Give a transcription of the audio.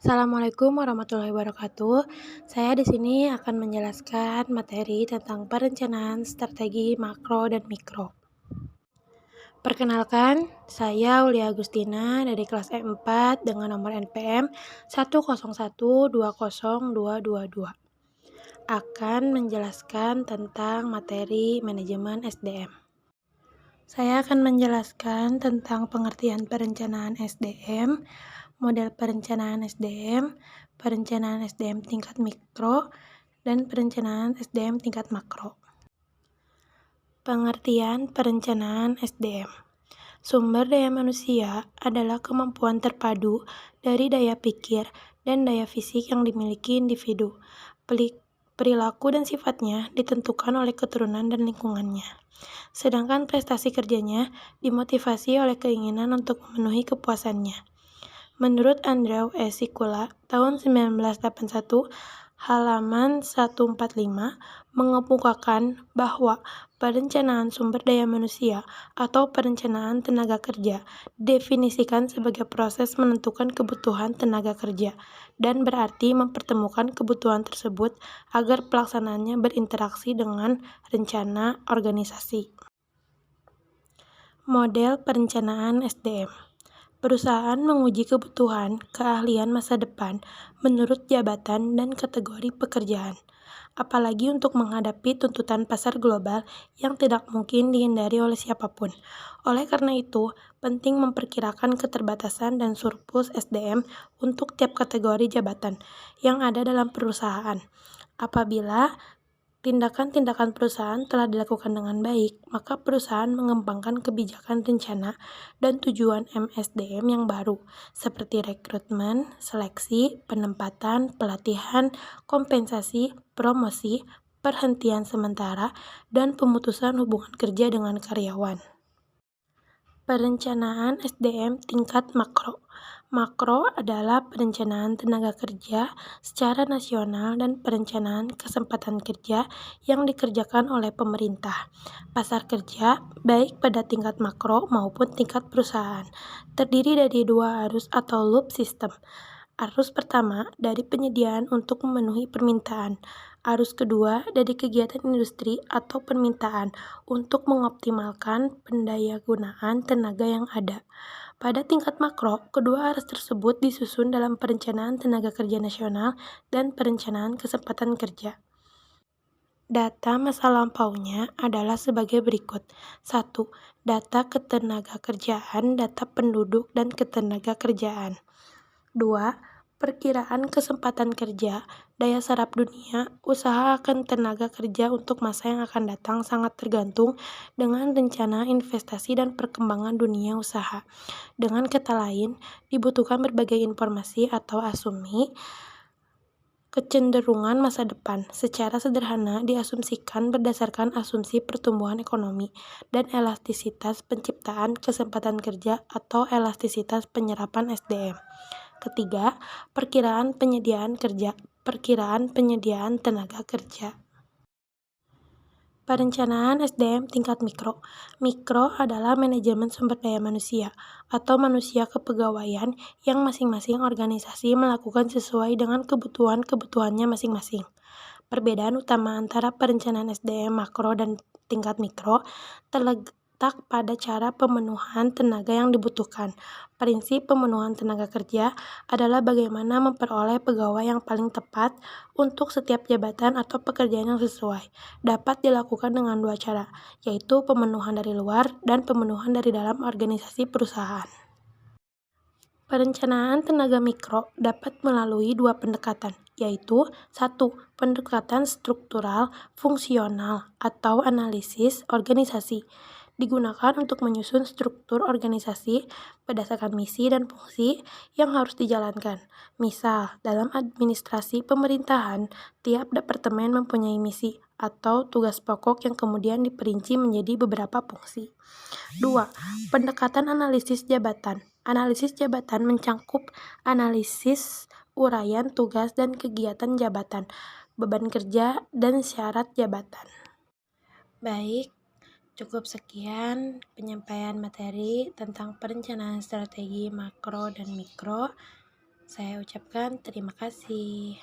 Assalamualaikum warahmatullahi wabarakatuh. Saya di sini akan menjelaskan materi tentang perencanaan strategi makro dan mikro. Perkenalkan, saya Uli Agustina dari kelas E4 dengan nomor NPM 101202222. Akan menjelaskan tentang materi manajemen SDM. Saya akan menjelaskan tentang pengertian perencanaan SDM, model perencanaan SDM tingkat mikro, dan perencanaan SDM tingkat makro. Pengertian perencanaan SDM. Sumber daya manusia adalah kemampuan terpadu dari daya pikir dan daya fisik yang dimiliki individu. Perilaku dan sifatnya ditentukan oleh keturunan dan lingkungannya. Sedangkan prestasi kerjanya dimotivasi oleh keinginan untuk memenuhi kepuasannya. Menurut Andrew E. Sikula, tahun 1981, halaman 145, mengemukakan bahwa perencanaan sumber daya manusia atau perencanaan tenaga kerja definisikan sebagai proses menentukan kebutuhan tenaga kerja dan berarti mempertemukan kebutuhan tersebut agar pelaksanaannya berinteraksi dengan rencana organisasi. Model perencanaan SDM. Perusahaan menguji kebutuhan keahlian masa depan menurut jabatan dan kategori pekerjaan, apalagi untuk menghadapi tuntutan pasar global yang tidak mungkin dihindari oleh siapapun. Oleh karena itu, penting memperkirakan keterbatasan dan surplus SDM untuk tiap kategori jabatan yang ada dalam perusahaan. Apabila tindakan-tindakan perusahaan telah dilakukan dengan baik, maka perusahaan mengembangkan kebijakan rencana dan tujuan MSDM yang baru, seperti rekrutmen, seleksi, penempatan, pelatihan, kompensasi, promosi, perhentian sementara, dan pemutusan hubungan kerja dengan karyawan. Perencanaan SDM tingkat makro. Makro adalah perencanaan tenaga kerja secara nasional dan perencanaan kesempatan kerja yang dikerjakan oleh pemerintah. Pasar kerja, baik pada tingkat makro maupun tingkat perusahaan, terdiri dari dua arus atau loop system. Arus pertama dari penyediaan untuk memenuhi permintaan. Arus kedua dari kegiatan industri atau permintaan untuk mengoptimalkan pendayagunaan tenaga yang ada. Pada tingkat makro, kedua arus tersebut disusun dalam perencanaan tenaga kerja nasional dan perencanaan kesempatan kerja. Data masa lampaunya adalah sebagai berikut. 1. Data ketenagakerjaan, data penduduk dan ketenagakerjaan. 2. Perkiraan kesempatan kerja, daya serap dunia, usaha akan tenaga kerja untuk masa yang akan datang sangat tergantung dengan rencana investasi dan perkembangan dunia usaha. Dengan kata lain, dibutuhkan berbagai informasi atau asumsi kecenderungan masa depan. Secara sederhana diasumsikan berdasarkan asumsi pertumbuhan ekonomi dan elastisitas penciptaan kesempatan kerja atau elastisitas penyerapan SDM. Ketiga, perkiraan penyediaan kerja, perkiraan penyediaan tenaga kerja. Perencanaan SDM tingkat mikro. Mikro adalah manajemen sumber daya manusia atau manusia kepegawaian yang masing-masing organisasi melakukan sesuai dengan kebutuhan-kebutuhannya masing-masing. Perbedaan utama antara perencanaan SDM makro dan tingkat mikro terletak pada cara pemenuhan tenaga yang dibutuhkan. Prinsip pemenuhan tenaga kerja adalah bagaimana memperoleh pegawai yang paling tepat untuk setiap jabatan atau pekerjaan yang sesuai. Dapat dilakukan dengan dua cara, yaitu pemenuhan dari luar dan pemenuhan dari dalam organisasi perusahaan. Perencanaan tenaga mikro dapat melalui dua pendekatan, yaitu 1. Pendekatan struktural fungsional atau analisis organisasi. Digunakan untuk menyusun struktur organisasi berdasarkan misi dan fungsi yang harus dijalankan. Misal, dalam administrasi pemerintahan, tiap departemen mempunyai misi atau tugas pokok yang kemudian diperinci menjadi beberapa fungsi. 2. Pendekatan analisis jabatan. Analisis jabatan mencakup analisis uraian tugas dan kegiatan jabatan, beban kerja, dan syarat jabatan. Baik, cukup sekian penyampaian materi tentang perencanaan strategi makro dan mikro. Saya ucapkan terima kasih.